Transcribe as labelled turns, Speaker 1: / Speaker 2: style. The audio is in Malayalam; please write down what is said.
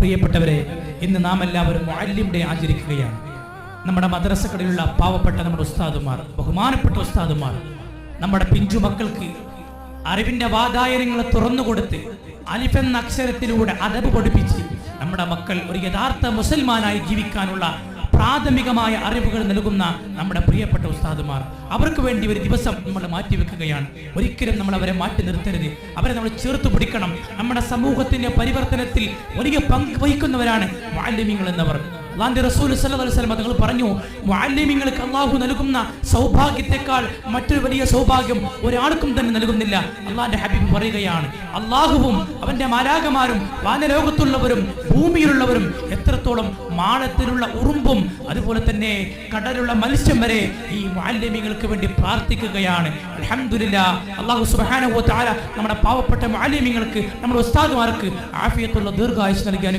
Speaker 1: പ്രിയപ്പെട്ടവരെ, ഇന്ന് നാം എല്ലാവരും മുഅല്ലിം ഡേ ആചരിക്കുകയാണ്. നമ്മുടെ മദ്രസകളിലുള്ള പാവപ്പെട്ട നമ്മുടെ ഉസ്താദുമാർ, ബഹുമാനപ്പെട്ട ഉസ്താദുമാർ, നമ്മുടെ പിഞ്ചു മക്കൾക്ക് അറിവിന്റെ വാതായനങ്ങളെ തുറന്നുകൊടുത്ത് അലിഫ് എന്ന അക്ഷരത്തിലൂടെ അദബ് പഠിപ്പിച്ച് നമ്മുടെ മക്കൾ ഒരു യഥാർത്ഥ മുസൽമാനായി ജീവിക്കാനുള്ള പ്രാഥമികമായ അറിവുകൾ നൽകുന്ന നമ്മുടെ പ്രിയപ്പെട്ട ഉസ്താദുമാർ, അവർക്ക് വേണ്ടി ഒരു ദിവസം നമ്മൾ മാറ്റിവെക്കുകയാണ്. ഒരിക്കലും നമ്മൾ അവരെ മാറ്റി നിർത്തരുത്. അവരെ നമ്മൾ ചേർത്ത് പിടിക്കണം. നമ്മുടെ സമൂഹത്തിന്റെ പരിവർത്തനത്തിൽ വലിയ പങ്ക് വഹിക്കുന്നവരാണ് മുഅല്ലിമീങ്ങൾ എന്നവർ. അല്ലാഹുവിന്റെ റസൂൽ സല്ലല്ലാഹു അലൈഹി വസല്ലം തങ്ങൾ പറഞ്ഞു, മുഅല്ലിമീങ്ങൾക്ക് അല്ലാഹു നൽകുന്ന സൗഭാഗ്യത്തെക്കാൾ മറ്റൊരു വലിയ സൗഭാഗ്യം ഒരാൾക്കും തന്നെ നൽകുന്നില്ല. അല്ലാഹുവിന്റെ ഹബീബ് പറയുകയാണ്, അല്ലാഹുവും അവന്റെ മാലാഖമാരും വാനലോകത്തുള്ളവരും ഭൂമിയിലുള്ളവരും എത്രത്തോളം മാളത്തിലുള്ള ഉറുമ്പും അതുപോലെ തന്നെ കടലുള്ള മത്സ്യം വരെ ഈ മുഅല്ലിമീങ്ങൾക്ക് വേണ്ടി പ്രാർത്ഥിക്കുകയാണ്. അൽഹംദുലില്ലാഹ്, അല്ലാഹു സുബ്ഹാനഹു വ തആല നമ്മുടെ പാവപ്പെട്ട മുഅല്ലിമീങ്ങൾക്ക്, നമ്മുടെ ഉസ്താദുമാർക്ക് ആഫിയത്തുള്ള ദീർഘായുസ്സ് നൽകി